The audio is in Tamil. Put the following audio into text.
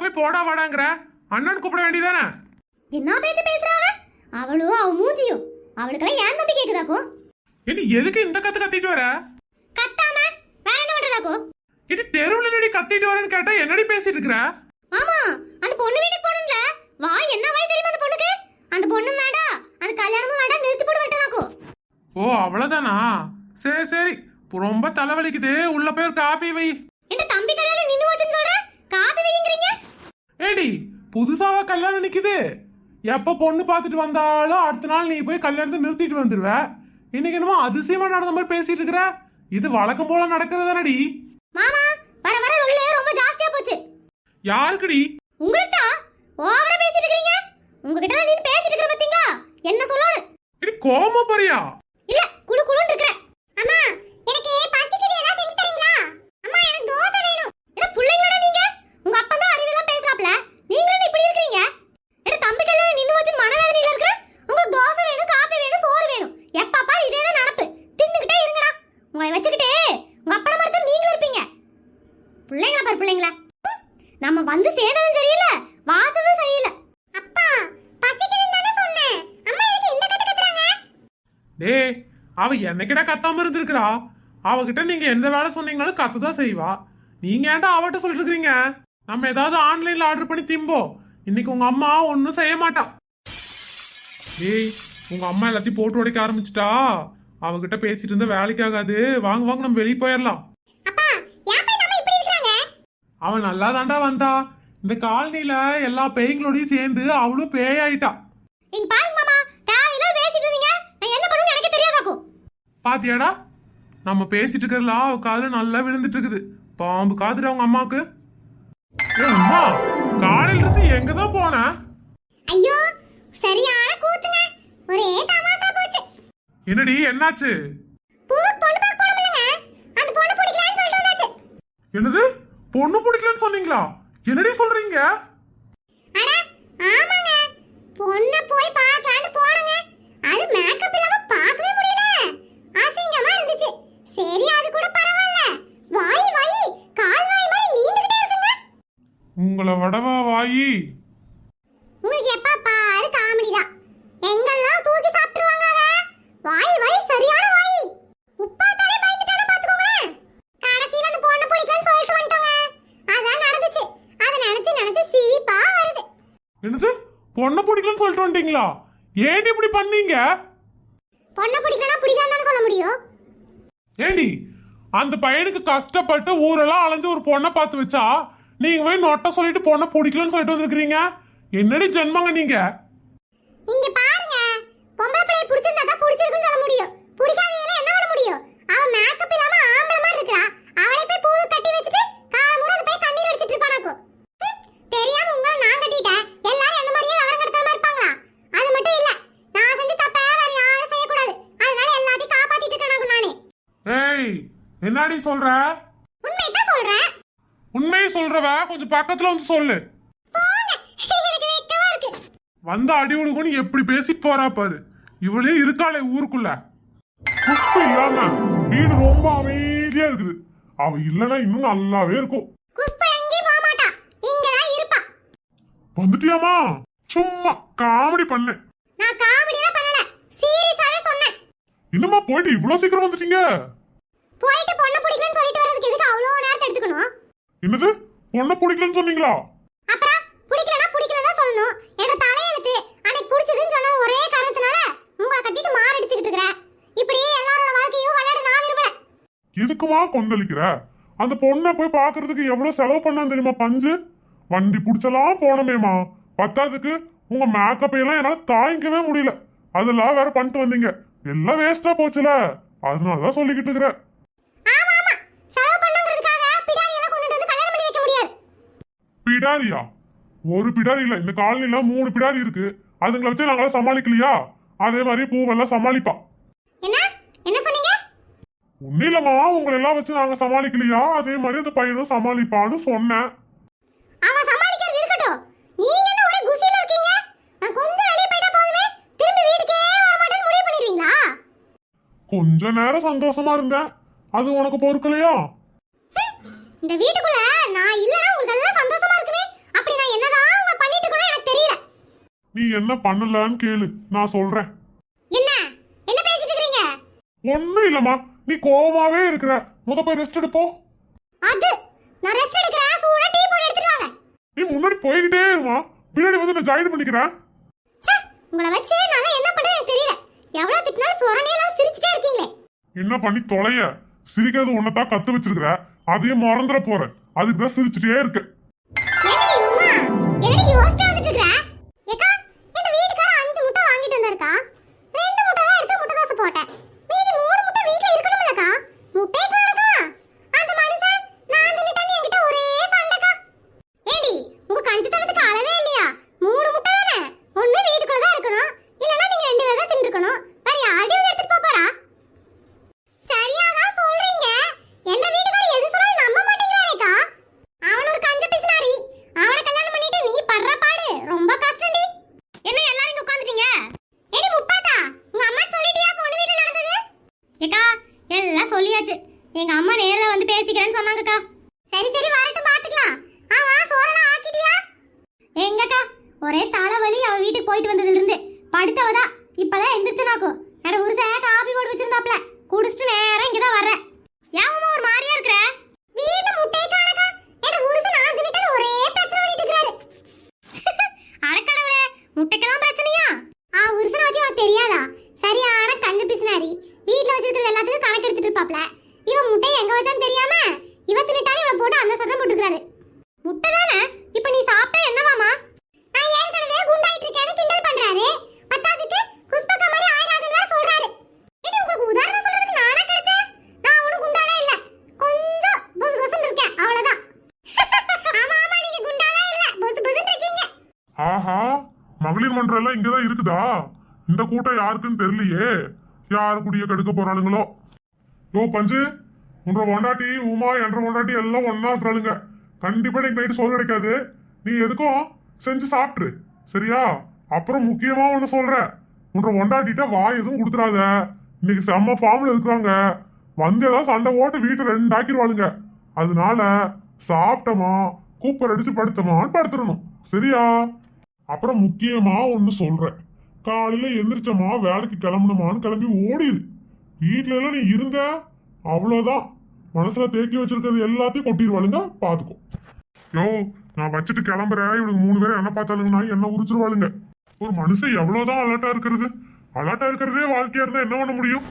போய் போடா வாடாங்கற அண்ணன் கூப்பிட வேண்டியதானே? என்ன பேச்சு பேசுறாவ? அவளும் அவ மூஞ்சியும் அவளுக்கெல்லாம் ஏன் தம்பி கேக்குதாக்கோ? இனி எதுக்கு இந்த கத்து கத்திட்டு வர? கத்தாம வேற என்ன பண்றதாக்கோ? இனி தெருவுல நிடி கத்திட்டு வரேன்னு கேட்டா என்னடி பேசிட்டு இருக்கற? ஆமா, அந்த பொண்ணு வீட்டுக்கு போணும்ல. வாய் என்ன வாய் தெரியுமா அந்த பொண்ணுக்கு? அந்த பொண்ணு வேடா, அந்த கல்யாணமும் வேடா, நிறுத்தி போட விட்டனாக்கோ. ஓ அவ்வளவுதானா? சரி சரி, ரொம்ப தலைவலிக்குது, உள்ள போய் ஒரு காபி வை. என்ன தம்பி கல்யாணம் நின்னு போச்சுன்னு சொல்ற? காபி வைங்கறீங்க? ஏடி புதுசாவா கல்யாணம் நிக்குது? எப்ப பொண்ணு பார்த்துட்டு வந்தாலும் அடுத்த நாள் நீ போய் கல்யாணத்தை நிறுத்திட்டு வந்துருவ. இன்னைக்கு என்னமோ அதிசயமா நடந்த மாதிரி பேசிட்டு இருக்கற. இது வழக்கம் போல நடக்கிறதானடி? மாமா, வர வர உள்ளே ரொம்ப ஜாஸ்தியா போச்சு. யாருக்குடி? உங்கள்ட்ட ஓவரா பேசிட்டு இருக்கீங்க. உங்ககிட்ட தான் நீ பேசிட்டு இருக்கற பாத்தீங்களா? என்ன சொல்லணும்? இது கோவமா போறியா? இல்ல, குளு குளுன்னு இருக்கற. அம்மா, எனக்கு பசிக்குது, ஏதா செஞ்சு தரீங்களா? அம்மா, எனக்கு தோசை வேணும். என்ன புள்ளைங்களடா நீங்க? உங்க அப்பா தான் அறிவெல்லாம் பேசுறாப்ல. நீங்களும் இப்படி இருக்கீங்க. என்ன தம்பி கல்யாணம் நின்னு வச்சு மனவேதனையில இருக்கற? உங்களுக்கு தோசை வேணும், காபி வேணும், சோறு வேணும். எப்பப்பா இதே தான் நடப்பு. தின்னுக்கிட்டே இருங்கடா. உங்களை வச்சுக்கிட்டே உங்க அப்பா மாதிரி நீங்களும் இருப்பீங்க. பிள்ளைங்களா பாரு பிள்ளைங்களா. நம்ம வந்து சேர்ந்ததும் சரியில்லை, வாசதும் சரியில்லை. அப்பா, பசிக்குதுன்னு தானே சொன்னேன். அம்மா எதுக்கு இந்த கத்து கத்துறாங்க? டேய், அவ என்னைக்கிட்ட கத்தாம இருந்திருக்கா? அவகிட்ட நீங்க எந்த வேலை சொன்னீங்கனாலும் கத்துதான் செய்வா. நீங்க ஏன்டா அவட்ட சொல்லிட்டு இருக்கீங்க? நம்ம ஏதாவது ஆன்லைன்ல ஆர்டர் பண்ணி திம்போ. இன்னைக்கு உங்க அம்மா ஒன்னும் செய்ய மாட்டா. டேய், உங்க அம்மா எல்லாத்தையும் போட்டு உடைக்க ஆரம்பிச்சுட்டா. அவகிட்ட பேசிட்டு இருந்தா வேலைக்கு ஆகாது. வாங்க வாங்க, நம்ம வெளியே போயிடலாம். அவன் நல்லா தாண்டா வந்தா. இந்த காலனில எல்லா பேய்களோடயும் சேர்ந்து அவளும் பேயாயிட்டா. பாத்தியாடா, நம்ம பேசிட்டு இருக்கறதுல அவ காதுல நல்லா விழுந்துட்டு இருக்குது. பாம்பு காதுல அவங்க அம்மாக்கு. அம்மா, காலையில இருந்து எங்கதான் போன? ஐயோ, சரியான கூத்துங்க. ஒரே தமாஷா போச்சு. என்னடி, என்னாச்சு? பொண்ணு பார்க்க போனோம்லங்க, அந்த பொண்ணு பிடிக்கலன்னு சொல்லிட்டு வந்தாச்சு. என்னது, பொண்ணு பிடிக்கலன்னு சொன்னீங்களா? என்னடி சொல்றீங்க? அட ஆமாங்க, பொண்ணு போய் பார்க்கலாம்னு போனங்க. அது மேக்கப் இல்லாம பார்க்கவே முடியல. அசிங்கமா இருந்துச்சு. சரி, அது கூட பரவாயில்ல. வாய் வாய் கால் வாய் மாதிரி நீண்டுகிட்டே இருக்குங்க. உங்களை வடவா வாயி. உங்களுக்கு எப்ப பாரு காமெடி தான். எங்கெல்லாம் தூக்கி சாப்பிட்டுருவாங்க அவ. வாய் வாய் சரியான வாய். உப்பா தலை பயந்துட்டானே பாத்துக்கோங்க. கடைசில அந்த பொண்ணு பிடிக்கலன்னு சொல்லிட்டு வந்துட்டோங்க. அதான் நடந்துச்சு. அத நினைச்சு சிரிப்பா வருது. என்னது, பொண்ணு பிடிக்கலன்னு சொல்லிட்டு வந்துட்டீங்களா? ஏன்டி இப்படி பண்ணீங்க? பொண்ணு பிடிக்கலனா பிடிக்காதுன்னு சொல்ல முடியும். ஏண்டி, அந்த பையனுக்கு கஷ்டப்பட்டு ஊரெல்லாம் அலைஞ்சு ஒரு பொண்ணை பார்த்து வச்சா நீங்க போய் நொட்ட சொல்லிட்டு பொண்ணை பிடிக்கலன்னு சொல்லிட்டு வந்துருக்கீங்க. என்னடி ஜென்மங்க நீங்க? இங்க பாருங்க, பொம்பளை பிள்ளைய பிடிச்சிருந்தா தான் பிடிச்சிருக்குன்னு சொல்ல முடியும். பிடிக்காதீங்களா என்ன பண்ண முடியும்? அவ மேக்கப் இல்லாம ஆம்பளை மாதிரி இருக்கா. அவளை போய் பூ கட்டி வச்சிட்டு காலமுறை அந்த போய் கண்ணீர் அடிச்சிட்டு இருப்பானாக்கோ. தெரியாம உங்களை நான் கட்டிட்டேன். எல்லாரும் என்ன மாதிரியே விவரம் கெடுத்தாம இருப்பாங்களா? அது மட்டும் இல்ல, நான் செஞ்ச தப்ப வேற யாரும் செய்யக்கூடாது. அதனால எல்லாத்தையும் காப்பாத்திட்டு இருக்கேன் நானே. ஏய், என்னடி சொல்ற? உண்மையை தான் சொல்றேன். உண்மையை சொல்றவ கொஞ்சம் பக்கத்துல வந்து சொல்லு. எனக்கு வெக்கமா இருக்கு. வந்த அடி உடுக்குன்னு எப்படி பேசிட்டு போறா பாரு. இவளே இருக்காளே ஊருக்குள்ள. குஷ்பு இல்லாம வீடு ரொம்ப அமைதியா இருக்குது. அவ இல்லனா இன்னும் நல்லாவே இருக்கும். குஷ்பு எங்கேயும் போக மாட்டா, இங்கதான் இருப்பா. வந்துட்டியாமா? சும்மா காமெடி பண்ண. நான் காமெடியா பண்ணல, சீரியஸாவே சொன்னேன். இன்னுமா போயிட்டு இவ்வளவு சீக்கிரம் வந்துட்டீங்க? போயிட்டு பொண்ணு பிடிக்கலன்னு சொல்லிட்டு வரதுக்கு எதுக்கு அவ்வளவு நேரத்தை எடுத்துக்கணும்? என்னது, பொண்ணை பிடிக்கலன்னு சொன்னீங்களா? அப்புறம் பிடிக்கலனா பிடிக்கலன்னு தான் சொல்லணும். எனக்கு தலையெழுத்து. அன்னைக்கு பிடிச்சதுன்னு சொன்ன ஒரே காரணத்தினால உங்களை கட்டிட்டு மாரடிச்சுக்கிட்டு இருக்கற. இப்படி எல்லாரோட வாழ்க்கையும் விளையாட நான் விரும்பல. எதுக்குமா கொந்தளிக்கிற? அந்த பொண்ணை போய் பாக்குறதுக்கு எவ்வளவு செலவு பண்ணான்னு தெரியுமா? பஞ்சு வண்டி புடிச்சலாம் போனமேமா. பத்தாவதுக்கு உங்க மேக்கப் எல்லாம் என்னால தாங்கிக்கவே முடியல. அதெல்லாம் வேற பண்ணிட்டு வந்தீங்க. எல்லாம் வேஸ்டா போச்சுல. அதனாலதான் சொல்லிக்கிட்டு இருக்கிற. ஆமா ஆமா, செலவு பண்ணங்கிறதுக்காக பிடாரி எல்லாம் கொண்டு வந்து கல்யாணம் பண்ணி வைக்க முடியாது. பிடாரியா? ஒரு பிடாரி இல்ல, இந்த காலனில 3 பிடாரி இருக்கு. அதுங்களை வச்சு நாங்கள சமாளிக்கலையா? அதே மாதிரி பூவெல்லாம் சமாளிப்பா. என்ன என்ன சொன்னீங்க? ஒன்னிலமா, உங்களை எல்லாம் வச்சு நாங்க சமாளிக்கலையா? அதே மாதிரி அந்த பையனும் சமாளிப்பான்னு சொன்னேன். அவன் சமாளிக்கிறது இருக்கட்டும். நீங்க என்ன ஒரே குசில இருக்கீங்க? நான் கொஞ்சம் வெளிய போய்ட்டா போதுமே, திரும்பி வீட்டுக்கே வர மாட்டேன்னு முடிவு பண்ணிடுவீங்களா? கொஞ்ச நேரம் சந்தோஷமா இருந்தேன், அது உனக்கு பொறுக்கலையா? இந்த வீட்டுக்குள்ள நான் இல்லனா உங்களுக்கு எல்லாம் சந்தோஷமா இருக்குமே. அப்படி நான் நீ என்ன பண்ணலன்னு கேளு, நான் சொல்றேன். என்ன என்ன பேசிட்டு இருக்கீங்க? ஒண்ணும் இல்லம்மா, நீ கோவமாவே இருக்கிற. போய் ரெஸ்ட் எடுப்போ. அது நான் ரெஸ்ட் எடுக்கறேன். சூடா டீ போட்டு எடுத்துட்டு வாங்க. நீ முன்னாடி போய்கிட்டே இருமா, பின்னாடி வந்து நான் ஜாயின் பண்ணிக்கிறேன். ச்சே, உங்களை வச்சு நான் என்ன பண்றேன்னு எனக்கு தெரியல. எவ்வளவு திட்டினாலும் சொரணையெல்லாம் சிரிச்சிட்டே இருக்கீங்களே. என்ன பண்ணி தொலைய? சிரிக்கிறது உன்னதான் கத்து வச்சிருக்கிற, அதையும் மறந்துட போற. அதுக்கு தான் சிரிச்சுட்டே இருக்கு. ஏடி உமா, என்னடி யோசிச்சு வந்துட்டு இருக்கற? ஏக்கா, இந்த வீட்டுக்கார 5 முட்டை வாங்கிட்டு வந்தாருக்கா. 2 முட்டை தான் எடுத்து முட்டை தோசை போட்டேன். மீதி 3 முட்டை வீட்ல இருக்கணும்லக்கா. முட்டை காணக்கா. அந்த மனுஷன் நான் தின்னுட்டேன்னு என்கிட்ட ஒரே சண்டைக்கா. ஏடி, உங்க கஞ்சித்தனத்துக்கு அளவே இல்லையா? 3 முட்டை தானே. ஒண்ணு வீட்டுக்குள்ள தான் இருக்கணும், இல்லனா நீங்க 2 பேர் தான் தின்னுக்கணும். வேற யாரையும் வந்து எடுத்துட்டு போப் போறா? சரியா தான் சொல்றீங்க. என்ற வீட்டுக்கார எது சொன்னாலும் நம்ப மாட்டேங்கிறாரேக்கா. அவன் ஒரு கஞ்ச பிசினாரி. அவனை கல்யாணம் பண்ணிட்டு நீ படுற பாடு ரொம்ப கஷ்டம்டி. என்ன எல்லாரும் இங்க உட்கார்ந்துட்டீங்க? ஏடி முப்பாத்தா, உங்க அம்மா சொல்லிட்டியா பொண்ணு வீட்ல நடந்தது? ஏக்கா, எல்லாம் சொல்லியாச்சு. எங்க அம்மா நேர்ல வந்து பேசிக்கிறேன்னு சொன்னாங்கக்கா. சரி சரி, வரட்டும் பாத்துக்கலாம். ஆமா, சோறெல்லாம் ஆக்கிட்டியா? எங்கக்கா, ஒரே தலைவலி. அவ வீட்டுக்கு போயிட்டு வந்ததுல இருந்து படுத்தவதா இப்பதான் எந்திரிச்சனாக்கும். என்னோட ஒரு காபி போட்டு வச்சிருந்தாப்ல, குடிச்சிட்டு நேரா இங்கதான் வர்றேன். ஏன் ஒரு மாதிரியா இருக்கிற? வீட்ல முட்டை காணக்கா. என்னோட உருசு நான் தின்னுட்டேன்னு ஒரே பிரச்சனை பண்ணிட்டு இருக்காரு. அடக்கடவுளே, முட்டைக்கெல்லாம் பிரச்சனையா? உருசனை பத்தி உனக்கு தெரியாதா? சரியான கஞ்ச பிசினாரி. வீட்ல வச்சிருக்கிறது எல்லாத்துக்கும் கணக்கு எடுத்துட்டு இருப்பாப்ல. இவன் முட்டை எங்க வச்சான்னு தெரியாம இவ தின்னுட்டானே இவளை போட்டு அந்த சத்தம் போட்டுக்கிறாரு. முட்டை தானே? இப்ப நீ சாப்பிட்டா என்னவாமா? நான் ஏற்கனவே குண்டாயிட்டு இருக்கேன்னு கிண்டல் பண்றாரு. பத்தாதுக்கு குஸ்பக்கா மாதிரி ஆயிராதுன்னு சொல்றாரு. இது உங்களுக்கு உதாரணம் சொல்றதுக்கு நானா கிடைச்சேன்? நான் ஒண்ணும் குண்டாலே இல்ல, கொஞ்சம் பொசு பொசுன்னு இருக்கேன், அவ்வளவுதான். ஆமா ஆமா, நீங்க குண்டாலே இல்ல, பொசு பொசுன்னு இருக்கீங்க. ஆஹா, மகளிர் மன்றம் எல்லாம் இங்கதான் இருக்குதா? இந்த கூட்டம் யாருக்குன்னு தெரியலையே. யாரு குடிய கெடுக்க போறாளுங்களோ. யோ பஞ்சு, உன்ற பொண்டாட்டி உமா என்ற பொண்டாட்டி எல்லாம் ஒன்னா இருக்கிறாளுங்க. கண்டிப்பா இன்னைக்கு நைட்டு சோறு கிடைக்காது. நீ எதுக்கும் செஞ்சு சாப்பிட்டுரு, சரியா? அப்புறம் முக்கியமா ஒண்ணு சொல்றேன், உன்ற பொண்டாட்டிட்ட வாய் எதுவும் கொடுத்துறாத. இன்னைக்கு செம்ம ஃபார்ம்ல இருக்கிறாங்க. வந்து ஏதாவது சண்டை ஓட்டு வீட்டை 2 ஆக்கிடுவாளுங்க. அதனால சாப்பிட்டமா கூப்பர் அடிச்சு படுத்தமான்னு படுத்துடணும், சரியா? அப்புறம் முக்கியமா ஒண்ணு சொல்றேன், காலையில எந்திரிச்சமா வேலைக்கு கிளம்பணுமான்னு கிளம்பி ஓடிடு. வீட்டுல எல்லாம் நீ இருந்த அவ்வளவுதான், மனசுல தேக்கி வச்சிருக்கிறது எல்லாத்தையும் கொட்டிடுவாளுங்க, பாத்துக்கோ. யோ, நான் வச்சுட்டு கிளம்புறேன். இவனுக்கு 3 பேரும் என்ன பார்த்தாலுங்கன்னா என்ன உரிச்சிருவாளுங்க. ஒரு மனுஷன் எவ்வளவுதான் அலர்ட்டா இருக்கிறது? அலர்ட்டா இருக்கிறதே வாழ்க்கையா இருந்தா என்ன பண்ண முடியும்?